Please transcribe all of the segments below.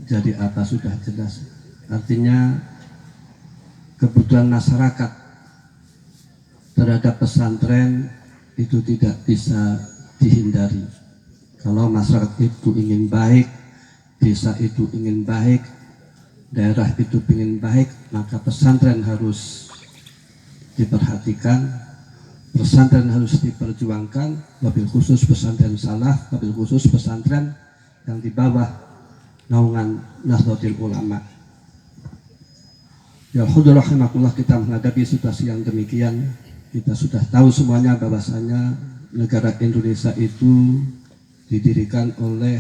jadi apa sudah jelas. Artinya kebutuhan masyarakat terhadap pesantren itu tidak bisa dihindari. Kalau masyarakat itu ingin baik, desa itu ingin baik, daerah itu ingin baik, maka pesantren harus diperhatikan, pesantren harus diperjuangkan, wabil khusus pesantren salaf, wabil khusus pesantren yang di bawah naungan Nahdlatul Ulama. Ya Alhamdulillah, rahimakumullah, kita menghadapi situasi yang demikian. Kita sudah tahu semuanya bahwasanya negara Indonesia itu didirikan oleh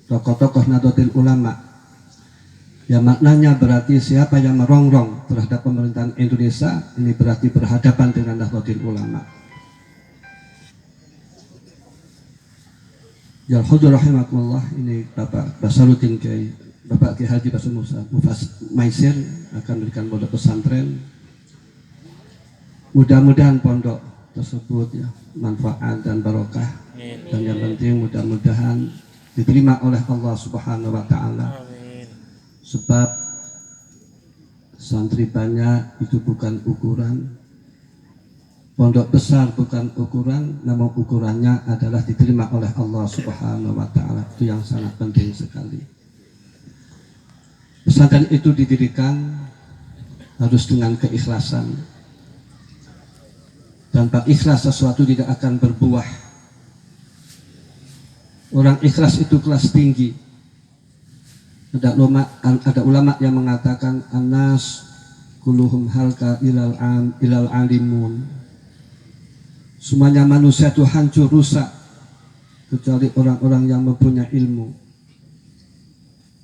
tokoh-tokoh Nahdlatul Ulama. Ya maknanya berarti siapa yang merongrong terhadap pemerintahan Indonesia, ini berarti berhadapan dengan Nahdlatul Ulama. Ya Alhamdulillah, rahimakumullah, ini Bapak Basaruddin Kiai, Bapak Kiai Haji Basir Mufas Maisir akan memberikan pondok pesantren. Mudah-mudahan pondok tersebut ya manfaat dan barokah, dan yang penting mudah-mudahan diterima oleh Allah Subhanahu wa Ta'ala. Sebab santri banyak itu bukan ukuran, pondok besar bukan ukuran, namun ukurannya adalah diterima oleh Allah Subhanahu wa Ta'ala. Itu yang sangat penting sekali. Pesantren itu didirikan harus dengan keikhlasan. Tanpa ikhlas sesuatu tidak akan berbuah. Orang ikhlas itu kelas tinggi. Ada ulama yang mengatakan anas kulluhum halka ilal alimun. Semuanya manusia itu hancur rusak kecuali orang-orang yang mempunyai ilmu.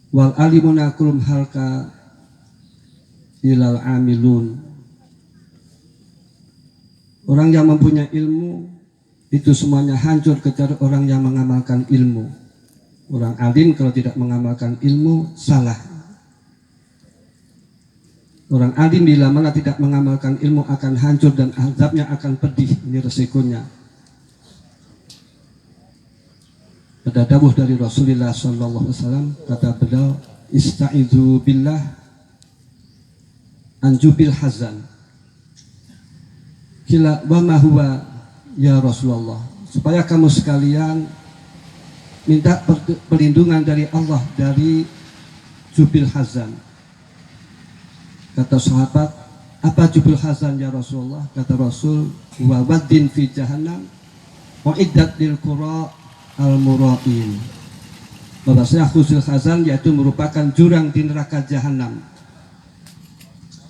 Wal alimuna kulluhum halka ilal amilun. Orang yang mempunyai ilmu itu semuanya hancur kecuali orang yang mengamalkan ilmu. Orang alim kalau tidak mengamalkan ilmu salah. Orang alim bila mana tidak mengamalkan ilmu akan hancur dan azabnya akan pedih. Ini resikonya. Ada dawuh dari Rasulullah SAW, kata beliau, ista'idzu billah anjubil hazan. Kila wa ma huwa ya Rasulullah, supaya kamu sekalian minta perlindungan dari Allah dari jubil hazan. Kata sahabat, apa jubil hazan ya Rasulullah? Kata Rasul, wa waddin fi jahannam wa iddat lil qura al mura'in. Bahwasanya jubil hazan yaitu merupakan jurang di neraka jahanam,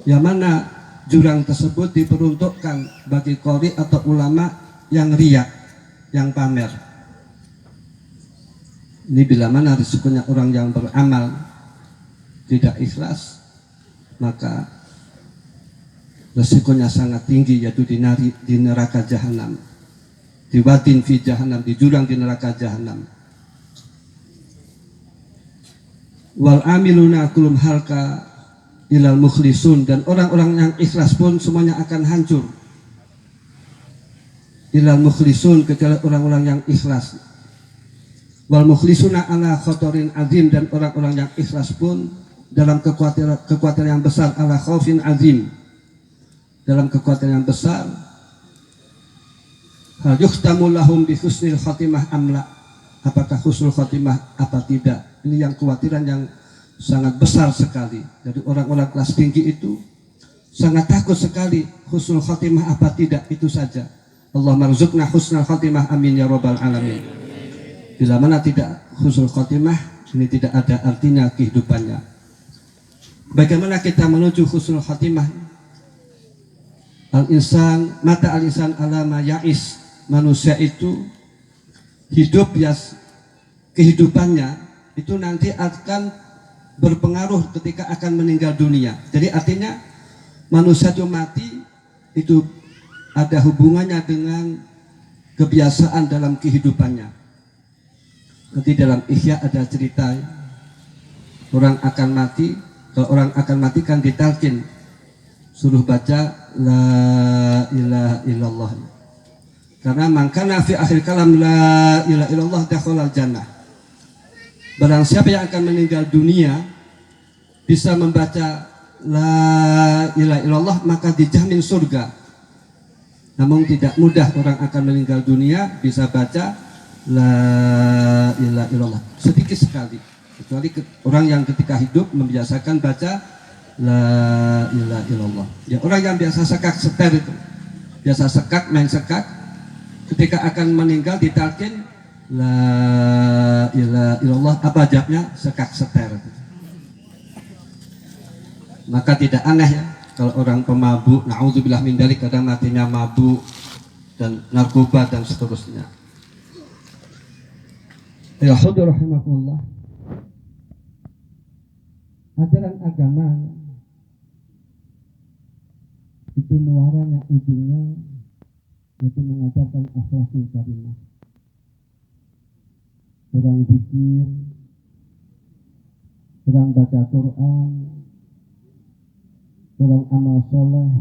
yang mana jurang tersebut diperuntukkan bagi qori atau ulama yang riya, yang pamer. Ini bila mana risikonya orang yang beramal tidak ikhlas, maka risikonya sangat tinggi, yaitu di neraka jahanam, di wadin fi jahanam, di jurang di neraka jahanam. Wal amiluna kulum halka ilal mukhlisun, dan orang-orang yang ikhlas pun semuanya akan hancur. Ilal mukhlisun, kecuali orang-orang yang ikhlas. Wal mukhlisuna ala khotorin azim, dan orang-orang yang ikhlas pun dalam kekuatan yang besar, ala khaufin azim, dalam kekuatan yang besar. Hal yukhtamu lahum bi husnil khatimah amla, apakah husnul khatimah apa tidak. Ini yang kekhawatiran yang sangat besar sekali. Jadi orang-orang kelas tinggi itu sangat takut sekali husnul khatimah apa tidak, itu saja. Allah marzuqna husnul khatimah, amin ya rabbal alamin. Bila mana tidak husnul khatimah, ini tidak ada artinya kehidupannya. Bagaimana kita menuju husnul khatimah? Al-insan mata al-insan alama ya'is. Manusia itu hidup ya, kehidupannya itu nanti akan berpengaruh ketika akan meninggal dunia. Jadi artinya manusia itu mati itu ada hubungannya dengan kebiasaan dalam kehidupannya. Nanti dalam Ihya ada cerita orang akan mati. Kalau orang akan mati kan ditalkin, suruh baca la ilaha illallah. Karena man kana fi akhir kalam la ilaha illallah dakhala jannah. Barang siapa yang akan meninggal dunia bisa membaca la ilaha illallah maka dijamin surga. Namun tidak mudah orang akan meninggal dunia bisa baca la ilaha illallah, sedikit sekali, kecuali orang yang ketika hidup membiasakan baca la ilaha illallah. Ya, orang yang biasa sekak seter itu, biasa sekak, main sekak, ketika akan meninggal ditalkin la ilaha illallah, apa jawabnya? Sekak seter. Maka tidak aneh ya kalau orang pemabuk, naudzubillah min dzalik, kadang matinya mabuk dan narkoba dan seterusnya. Ya hadirin rahimakumullah. Ajaran agama itu muaranya ujungnya itu mengajarkan akhlakul karimah. Orang zikir, orang baca Quran, orang amal soleh,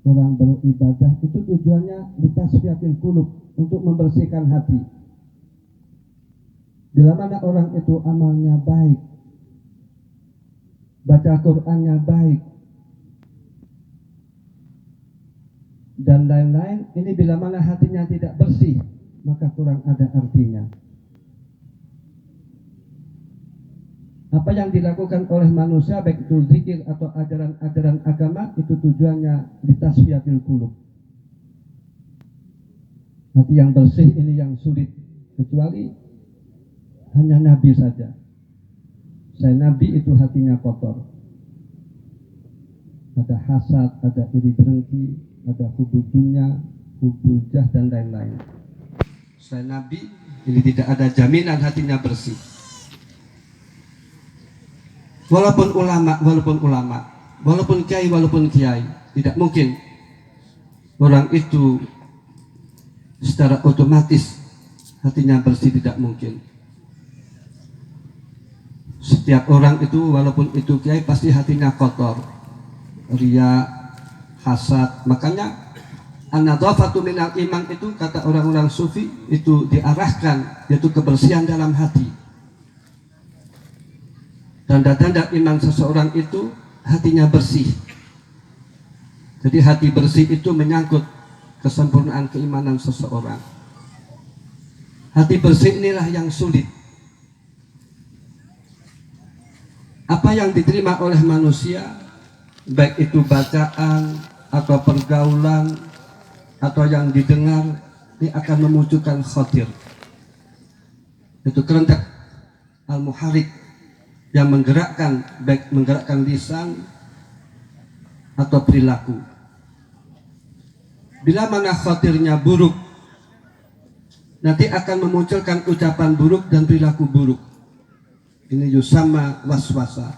orang beribadah, itu tujuannya litasfiyatil qulub, untuk membersihkan hati. Bila mana orang itu amalnya baik, baca Qurannya baik, dan lain-lain, ini bila mana hatinya tidak bersih, maka kurang ada artinya. Apa yang dilakukan oleh manusia, baik itu zikir atau ajaran-ajaran agama, itu tujuannya litasfiyatil qulub. Hati yang bersih ini yang sulit, kecuali hanya Nabi saja. Saya Nabi itu hatinya kotor. Ada hasad, ada iri dengki, ada hubul dunya, hubul jah, dan lain-lain. Saya Nabi ini tidak ada jaminan hatinya bersih. Walaupun kiai, tidak mungkin orang itu secara otomatis hatinya bersih, tidak mungkin. Setiap orang itu, walaupun itu kiai, pasti hatinya kotor, riya, hasad. Makanya an-nadhafatu minal iman itu, kata orang-orang sufi, itu diarahkan yaitu kebersihan dalam hati. Tanda-tanda iman seseorang itu hatinya bersih. Jadi hati bersih itu menyangkut kesempurnaan keimanan seseorang. Hati bersih inilah yang sulit. Apa yang diterima oleh manusia, baik itu bacaan atau pergaulan atau yang didengar, ini akan memunculkan khotir. Itu kerentak al-muharrik yang menggerakkan, baik menggerakkan lisan atau perilaku. Bila mana khotirnya buruk, nanti akan memunculkan ucapan buruk dan perilaku buruk. Ini yusama waswasa,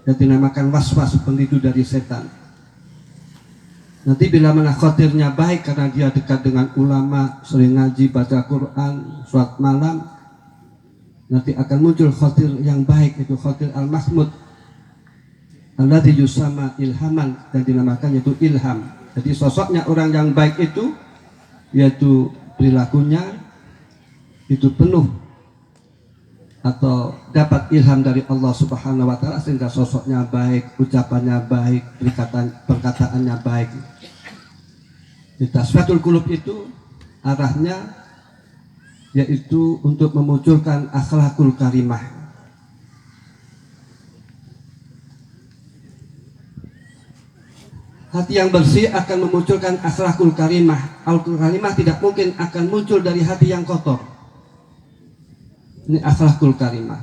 dan dinamakan waswas, pendidu dari setan. Nanti bila mana khotirnya baik karena dia dekat dengan ulama, sering ngaji, baca Quran, sholat malam, nanti akan muncul khotir yang baik, itu khotir al-mahmud alladzi yusama ilhaman, dan dinamakan yaitu ilham. Jadi sosoknya orang yang baik itu, yaitu perilakunya itu penuh atau dapat ilham dari Allah Subhanahu wa taala, sehingga sosoknya baik, ucapannya baik, perkataannya baik. Tasfiyatul qulub itu arahnya yaitu untuk memunculkan akhlakul karimah. Hati yang bersih akan memunculkan akhlakul karimah. Akhlakul karimah tidak mungkin akan muncul dari hati yang kotor. Ini akhlakul karimah.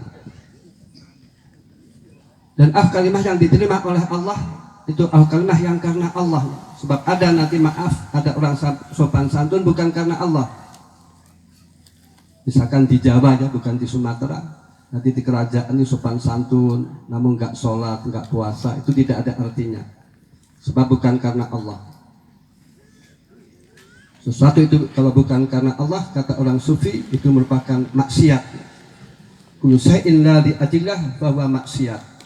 Dan kalimah yang diterima oleh Allah itu kalimah yang karena Allah. Sebab ada nanti maaf, ada orang sopan santun bukan karena Allah. Misalkan di Jawa ya, bukan di Sumatera. Nanti di kerajaan ini sopan santun, namun nggak sholat, nggak puasa, itu tidak ada artinya. Sebab bukan karena Allah. Sesuatu itu kalau bukan karena Allah, kata orang sufi, itu merupakan maksiat. Kullu syai'in la li ajillah bahwa maksiat.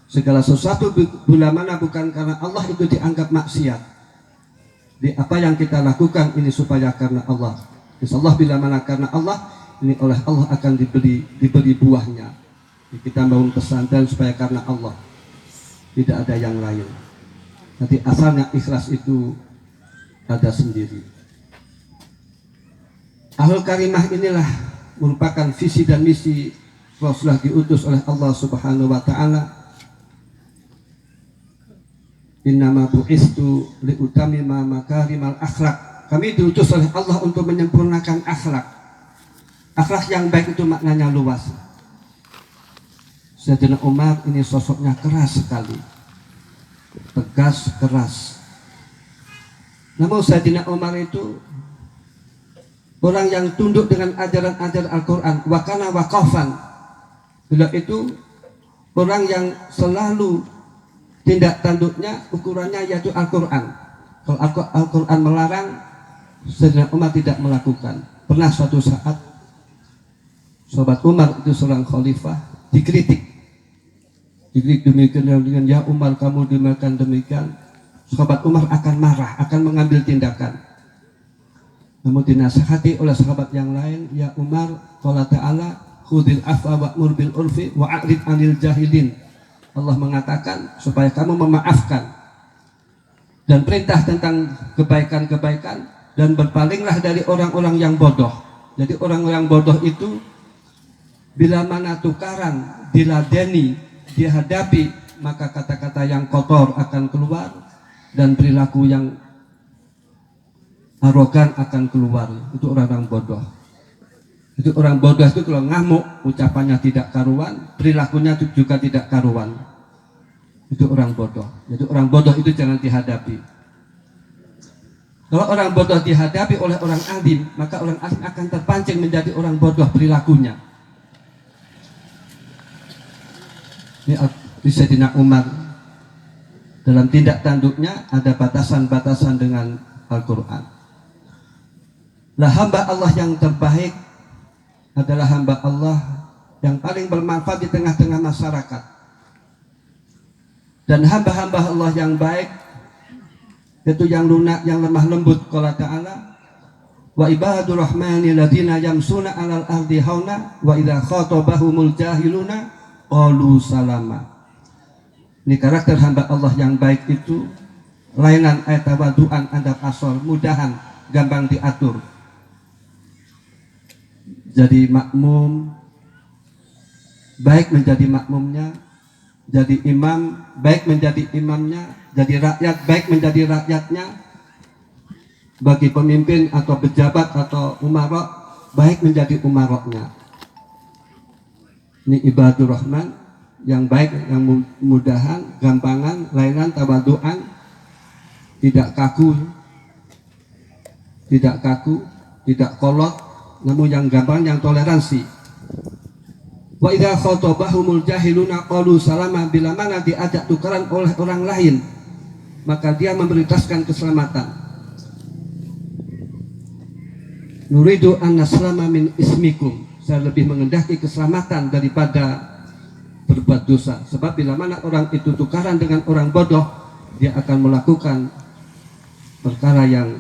Segala sesuatu bila mana bukan karena Allah itu dianggap maksiat. Di apa yang kita lakukan ini supaya karena Allah. Insyaallah bila mana karena Allah, ini oleh Allah akan diberi buahnya. Kita bangun pesantren supaya karena Allah, tidak ada yang lain. Nanti asalnya ikhlas itu ada sendiri. Ahlul Karimah inilah merupakan visi dan misi Rasulullah diutus oleh Allah Subhanahu wa taala. Innama bu'istu liutamima makarimal akhlak. Kami diutus oleh Allah untuk menyempurnakan akhlak. Akhlak yang baik itu maknanya luas. Sayyidina Umar ini sosoknya keras sekali, tegas, keras. Namun Sayyidina Umar itu orang yang tunduk dengan ajaran-ajaran Al-Quran, wakana waqafan. Beliau itu orang yang selalu tindak tanduknya ukurannya yaitu Al-Quran. Kalau Al-Quran melarang, Sayyidina Umar tidak melakukan. Pernah suatu saat sahabat Umar itu seorang khalifah dikritik demikian dengan, ya Umar kamu demikian demikian. Sahabat Umar akan marah, akan mengambil tindakan. Namun dinasihati oleh sahabat yang lain, ya Umar, qala ta'ala khudil afwa wa'mur bil urfi wa'rid 'anil jahilin. Allah mengatakan supaya kamu memaafkan dan perintah tentang kebaikan-kebaikan dan berpalinglah dari orang-orang yang bodoh. Jadi orang-orang bodoh itu bila mana tukaran, diladeni, dihadapi, maka kata-kata yang kotor akan keluar dan perilaku yang arogan akan keluar. Itu orang-orang bodoh. Itu orang bodoh itu kalau ngamuk, ucapannya tidak karuan, perilakunya juga tidak karuan. Itu orang bodoh. Jadi orang bodoh itu jangan dihadapi. Kalau orang bodoh dihadapi oleh orang alim, maka orang alim akan terpancing menjadi orang bodoh perilakunya. Ini Sayyidina Umar dalam tindak tanduknya ada batasan-batasan dengan Al-Quran. Lah hamba Allah yang terbaik adalah hamba Allah yang paling bermanfaat di tengah-tengah masyarakat. Dan hamba-hamba Allah yang baik itu yang lunak, yang lemah lembut. Qala ta'ala wa ibadur rahmani ladina yamsuna 'alal ardi hauna wa idza khatabahumul jahiluna qalu salama. Ini karakter hamba Allah yang baik itu lainan ayat tawaduan adab asor, mudahan, gampang diatur. Jadi makmum baik menjadi makmumnya, jadi imam baik menjadi imamnya, jadi rakyat baik menjadi rakyatnya. Bagi pemimpin atau pejabat atau umarok baik menjadi umaroknya. Ini ibadur rahman yang baik, yang mudahan, gampangan, lainan, tawaduan, tidak kaku, tidak kolot, namun yang gampang, yang toleransi. Wa idza khatabahumul jahiluna qalu salama. Bila mana diajak tukaran oleh orang lain, maka dia memberitakan keselamatan. Nuridu an naslama min ismikum. Saya lebih mengendaki keselamatan daripada berbuat dosa. Sebab bila mana orang itu tukaran dengan orang bodoh, dia akan melakukan perkara yang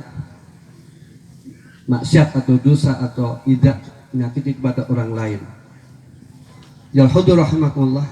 maksiat atau dosa atau tidak menyakiti kepada orang lain. Ya hudur rahimakumullah.